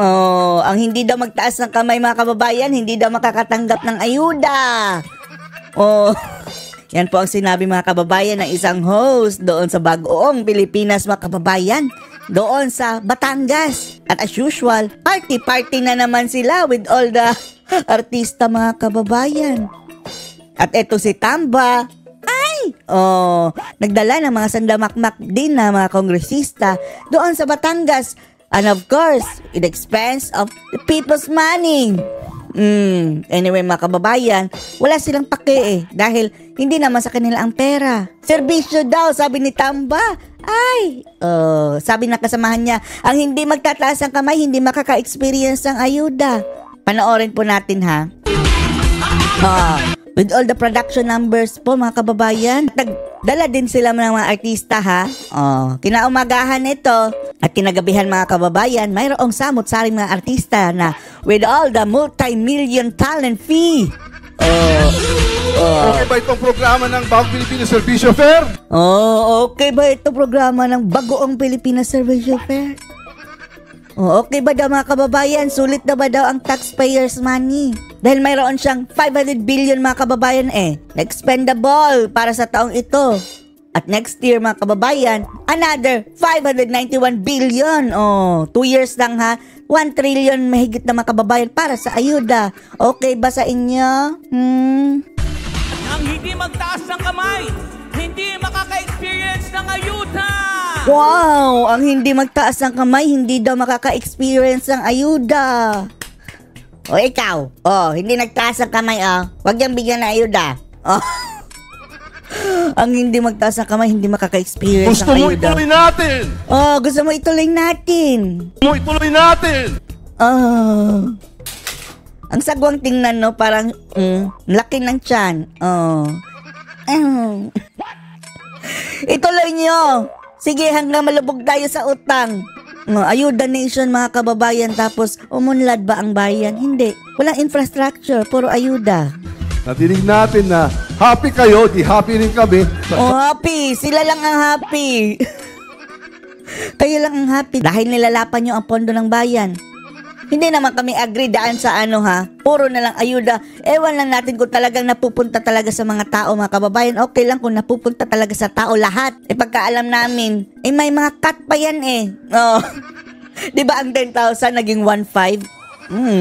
Oh, ang hindi daw magtaas ng kamay mga kababayan, hindi daw makakatanggap ng ayuda. Oh, yan po ang sinabi mga kababayan ng isang host doon sa Bagoong Pilipinas mga kababayan. Doon sa Batangas. At as usual, party-party na naman sila with all the artista mga kababayan. At eto si Tamba, nagdala ng mga sandamakmak din na mga kongresista doon sa Batangas. And of course, in expense of the people's money. Anyway mga kababayan, wala silang pake dahil hindi naman sa kanila ang pera. Serbisyo daw, sabi ni Tamba. Sabi ng kasamahan niya, ang hindi magtataas ng kamay, hindi makaka-experience ng ayuda. Panoorin po natin ha. With all the production numbers po mga kababayan, nagdala din sila ng mga artista ha. Kinaumagahan ito at kinagabihan mga kababayan, mayroong samot-saring mga artista na with all the multi-million talent fee. Okay ba itong programa ng Bagong Pilipinas Servicio Fair? Okay ba itong programa ng Bagoong Pilipinas Servicio Fair? Okay ba daw mga kababayan? Sulit na ba daw ang taxpayers' money? Dahil mayroon siyang 500 billion mga kababayan na expendable para sa taong ito. At next year mga kababayan, another 591 billion. 2 years lang ha. 1 trillion mahigit na mga kababayan para sa ayuda. Okay ba sa inyo? Ang hindi magtaas ng kamay, hindi makaka-experience ng ayuda. Wow! Ang hindi magtaas ng kamay, hindi daw makaka-experience ng ayuda. Ikaw. Hindi nagtaas ng kamay, Huwag niyang bigyan ng ayuda. Ang hindi magtaas ng kamay, hindi makaka-experience ng ayuda. Gusto mo ituloy natin! Gusto mo ituloy natin. Ang sagwang tingnan, no? Parang, laki ng tiyan. Ituloy nyo. Sige, hanggang malubog tayo sa utang. Ayuda nation mga kababayan, tapos umunlad ba ang bayan? Hindi. Walang infrastructure, puro ayuda. Nadinig natin na happy kayo, di happy rin kami. Happy! Sila lang ang happy. Kayo lang ang happy dahil nilalapan nyo ang pondo ng bayan. Hindi naman kami agree daan sa puro na lang ayuda. Ewan lang natin kung talagang napupunta talaga sa mga tao mga kababayan. Okay lang kung napupunta talaga sa tao lahat. Pagkaalam namin, may mga cut pa yan Diba ang 10,000 naging 1,500?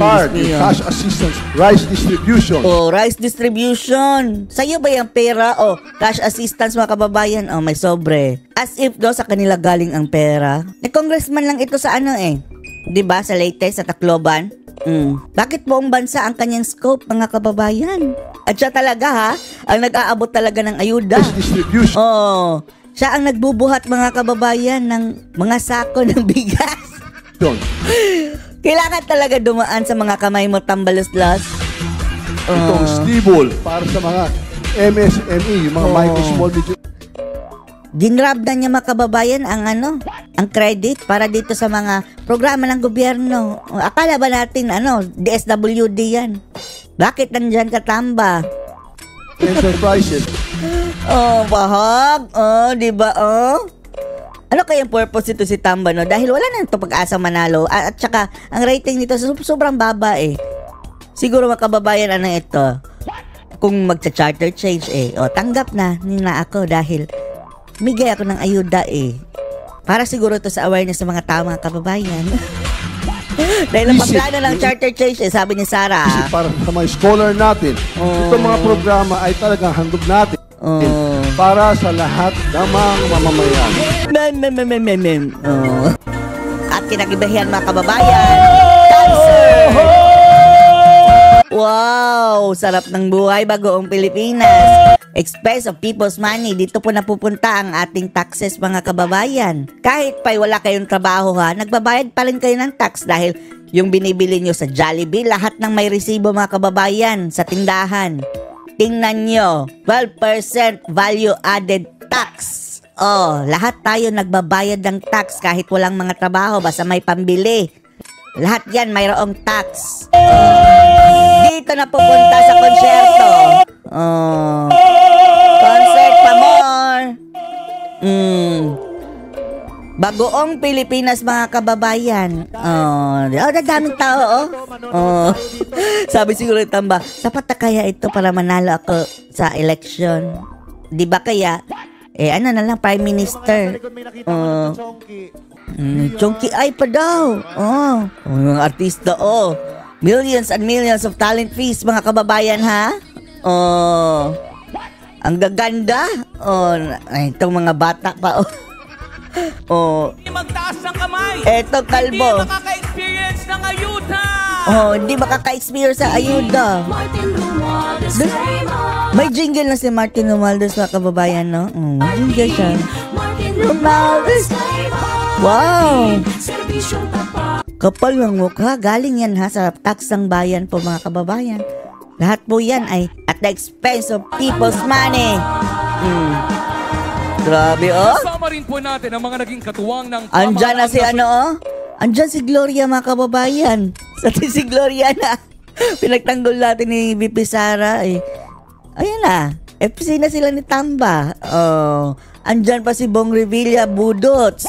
Card, cash assistance, rice distribution. Rice distribution. Sa'yo ba yung pera? Cash assistance mga kababayan. May sobre. As if sa kanila galing ang pera. Congressman lang ito sa diba sa Leyte, sa Tacloban? Bakit buong bansa ang kanyang scope mga kababayan? At siya talaga ang nag-aabot talaga ng ayuda. Rice distribution. Siya ang nagbubuhat mga kababayan ng mga sako ng bigas. Kailangan talaga dumaan sa mga kamay mo tambalos-los. Itong stable para sa mga MSME, yung mga micro, small, medium. Dinrab na niya mga kababayan ang credit para dito sa mga programa ng gobyerno. Akala ba natin DSWD yan? Bakit nandyan ka, Tamba? Enterprises. Bahag. Diba Ano kayang purpose ito si Tamba, no? Dahil wala na ito pag-asa manalo. At saka, ang rating nito sobrang baba Siguro mga kababayan ito. Kung magsa-charter change tanggap na nila ako dahil migay ako ng ayuda Para siguro ito sa awareness ng mga tao mga kababayan. Dahil ang paplano ng charter change sabi ni Sarah. Para sa mga scholar natin, itong mga programa ay talagang handog natin. Para sa lahat ng mga mamamayan. At kinagibahihan mga kababayan, cancer! Wow! Sarap ng buhay, Bagoong Pilipinas. Expense of people's money. Dito po napupunta ang ating taxes mga kababayan. Kahit pa'y wala kayong trabaho nagbabayad pa rin kayo ng tax dahil yung binibili nyo sa Jollibee, lahat ng may resibo mga kababayan sa tindahan. Tingnan nyo, 12% value added tax. Lahat tayo nagbabayad ng tax kahit walang mga trabaho, basta may pambili. Lahat yan mayroong tax. Dito na pupunta sa konsyerto. Concert pa more. Bagoong Pilipinas, mga kababayan. Daming tao, Sabi siguro ng Tamba, sapat na kaya ito para manalo ako sa election? Di ba kaya? Ano na lang, Prime Minister. Chonky ay pa daw. Mga artista, Millions and millions of talent fees, mga kababayan, ha? Ang gaganda. Itong mga bata pa, Hindi magtaas ng kamay. Eto, kalbo. Hindi makaka-experience ng ayuda. Hindi makaka-experience sa ayuda. May jingle na si Martin Romualdez, mga kababayan, no? Jingle siya. Romualdez. Wow! Kapal ng mukha. Galing yan, ha, sa taksang bayan po, mga kababayan. Lahat po yan ay at the expense of people's money. Grabe, Kasama rin po natin ang mga naging katuwang ng andyan na si andyan si Gloria, mga kababayan. Si Gloria na pinagtanggol natin ni VP Sara, Ayan na. FC na sila ni Tamba. Andyan pa si Bong Revilla Budots.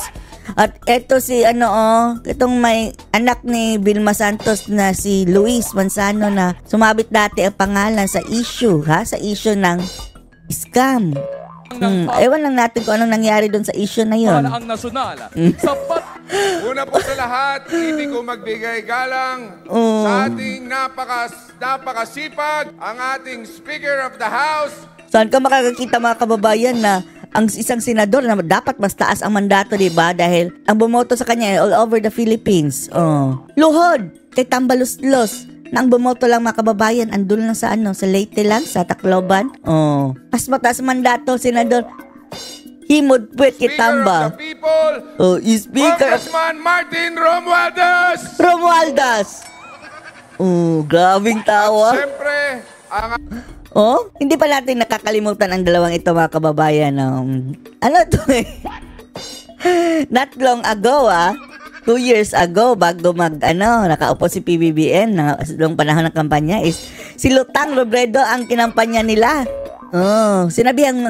At eto si itong may anak ni Vilma Santos na si Luis Manzano na sumabit dati ang pangalan sa issue, sa issue ng scam. Ewan lang natin kung anong nangyari doon sa issue na yun. Ang nasyonal. Una po sa lahat, hindi ko magbigay galang sa ating napakasipag, ang ating Speaker of the House. Saan ka makakakita, mga kababayan, na ang isang senador na dapat mas taas ang mandato, diba? Dahil ang bumoto sa kanya all over the Philippines. Luhod kay Tambaluslos. Nang bumoto lang, mga kababayan, andun lang sa sa Leyte lang, sa Tacloban. Mas mataas mandato, senador. Himod puwet kay Tamba. Speaker of the people, Speaker Congressman Martin Romualdez. Grabing tawa. Siyempre, ang Hindi pa natin nakakalimutan ang dalawang ito, mga kababayan. Ano to Not long ago, 2 years ago, bago nakaupo si PBBM, noong panahon ng kampanya, is si Lutang Robredo ang kinampanya nila. Sinabihang,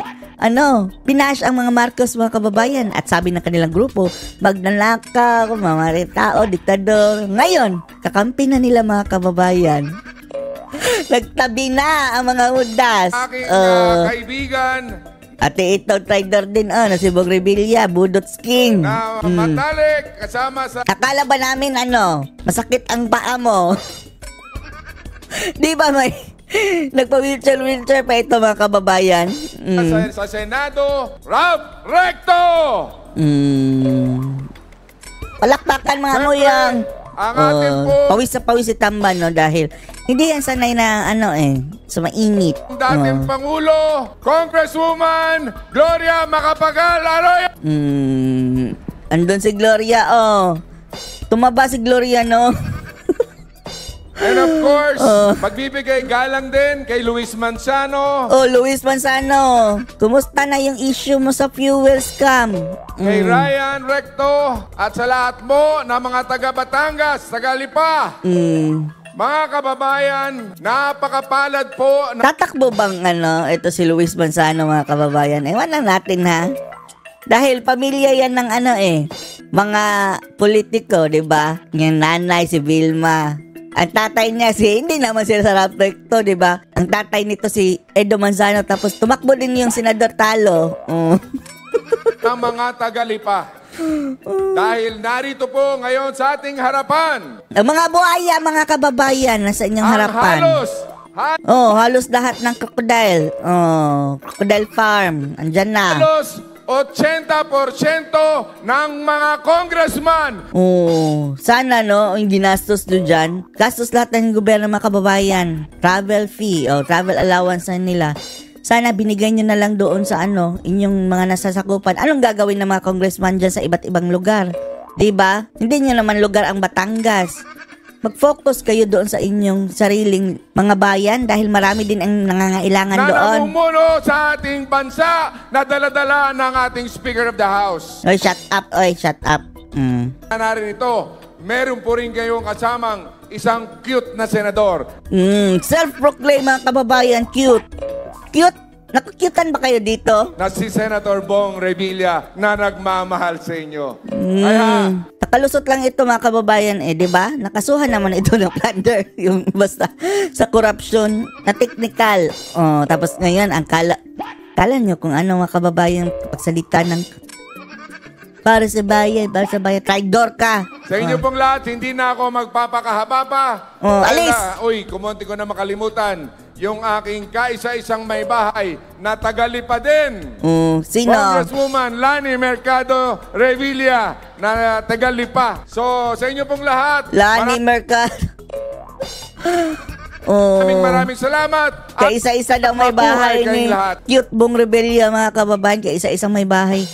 pinash ang mga Marcos, mga kababayan, at sabi ng kanilang grupo, magnanakaw, mamari tao, diktador. Ngayon, kakampi na nila, mga kababayan. Nagtabi na ang mga hudas. aking kaibigan Ate ito, trader din, na si Bong Revilla, Budots King. na matalik kasama sa Akala ba namin, masakit ang paa mo? Di ba may nagpa-wheelchair pa ito, mga kababayan? sa Senado, Ralph Recto. Palakpakan, mga moyang. Ang ating po Pawis sa pawis si Tamba, dahil hindi yan sanay na, sa mainit. dating Pangulo, Congresswoman Gloria Macapagal Arroyo. Andun si Gloria, Tumaba si Gloria, no? And of course, magbibigay galang din kay Luis Manzano, Luis Manzano, kumusta na yung issue mo sa fuel scam? kay Ryan Recto, at sa lahat mo na mga taga Batangas, taga Lipa. Mga kababayan, napakapalad po na Tatakbo bang ito si Luis Manzano, mga kababayan? Ewan lang natin, ha? Dahil pamilya yan ng mga politiko, di ba? Yung nanay, si Vilma. Ang tatay niya hindi naman sila sa Raptor, di ba? Ang tatay nito si Edo Manzano, tapos tumakbo din yung Senador Talo. ng mga taga Lipa. Dahil narito po ngayon sa ating harapan Ang mga buhaya, mga kababayan, nasa inyong ang harapan. Halos lahat ng crocodile. Crocodile farm. Andyan na. halos 80% ng mga congressman. Sana yung ginastos doon dyan. Gastos lahat ng gobyerno, mga kababayan. Travel fee, travel allowance na nila. Sana binigay nyo na lang doon sa inyong mga nasasakupan. Anong gagawin ng mga congressman dyan sa iba't ibang lugar? Diba? Hindi nyo naman lugar ang Batangas. Mag-focus kayo doon sa inyong sariling mga bayan dahil marami din ang nangangailangan Na doon. namumuno sa ating bansa na dala-dala ng ating Speaker of the House. Shut up. Narin ito, meron po rin kayong kasamang isang cute na senador. Self-proclaim, mga kababayan, cute. Cute Nakukyutan ba kayo dito? na si Senator Bong Revilla na nagmamahal sa inyo. Kaya, Nakalusot lang ito mga kababayan di ba? Nakasuhan naman ito ng plunder, yung basta sa corruption na technical. Tapos ngayon, ang kala nyo kung ano mga kababayan pagsalita ng para sa bayan, traitor ka. sa inyo pong lahat, hindi na ako magpapakahaba pa. Alis! Kumunti ko na makalimutan. Yung aking kaisa-isang may bahay na Tagalipa din. Sino? Congresswoman Lani Mercado Revilla na Tagalipa. So, sa inyo pong lahat, Lani Mercado. maraming salamat. At Kaisa-isa daw may mabuhay bahay kayong ni lahat. Cute Bong Revilla, mga kababayan. Kaisa-isang may bahay.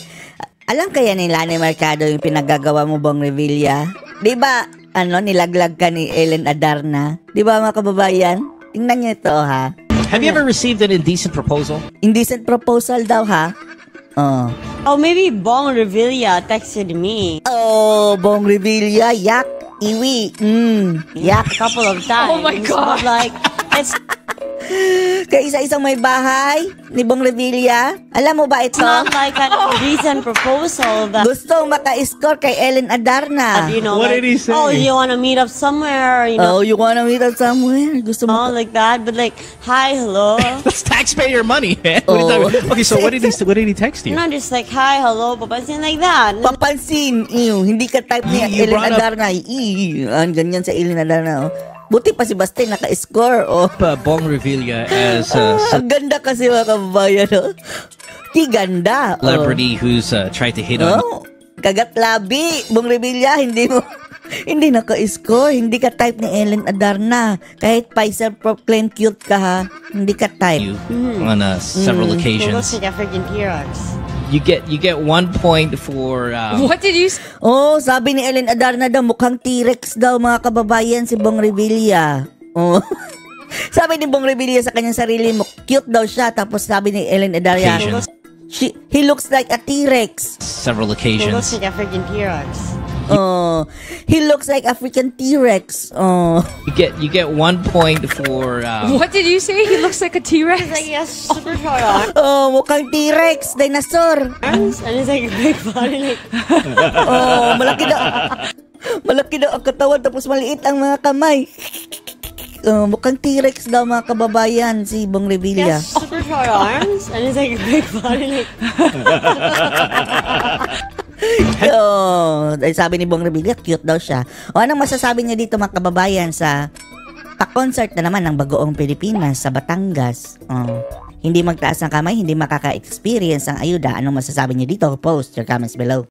Alam kaya ni Lani Mercado yung pinagagawa mo, Bong Revilla? Di ba, nilaglag ka ni Ellen Adarna? Di ba, mga kababayan? Tingnan niyo ito, ha? Have you ever received an indecent proposal? Indecent proposal daw, ha? Oh, maybe Bong Revilla texted me Bong Revilla, yak, iwi, yak. a couple of times. Oh my God. But like, it's Kaisa-isang may bahay ni Bong Revilla. Alam mo ba ito? not like an indecent proposal that, Gustong maka-score kay Ellen Adarna. you know, What like, did he say? oh, you want to meet up somewhere, you know, You wanna meet up somewhere? Gusto mo? like that. But like, hi, hello. That's taxpayer money, man. What are you talking about? Okay, so what did he text you? Not just like, hi, hello, papansin like that. Papansin, hindi ka type ni You Ellen brought up- Adarna. Ganyan sa Ellen Adarna. Buti pa si Bastien naka-score. Bong Revilla as Ang ganda kasi mga kababayan. Di ganda. celebrity who's tried to hit on. Kagat labi. Bong Revilla, hindi naka-score. Hindi ka type ni Ellen Adarna. Kahit Pfizer proclaimed cute ka ha. Hindi ka type. You on several It looks occasions. like a freaking T-Rex. You get 1 point for What did you say? Sabi ni Ellen Adarna daw, mukhang T-Rex daw mga kababayan si Bong Revilla. Sabi ni Bong Revilla sa kanyang sarili mo, cute daw siya. Tapos sabi ni Ellen Adarna, occasions. he looks like a T-Rex. Several It looks occasions. like a freaking T-Rex. He looks like African T-Rex. You get 1 point for What did you say? He looks like a T-Rex. It's like, yes, super short arms, Mukhang T-Rex, dinosaur. and it's like a big body. Like, Malaki daw ang katawan tapos maliit ang mga kamay. Mukhang T-Rex daw mga kababayan si Bong Revilla. yes, super short arms, and it's like a big body. Like, Dahil sabi ni Bong Revilla, cute daw siya. Anong masasabi niya dito mga kababayan sa pa-concert na naman ng Bagoong Pilipinas sa Batangas? Hindi magtaas ng kamay, hindi makaka-experience ang ayuda. Anong masasabi niyo dito? Post your comments below.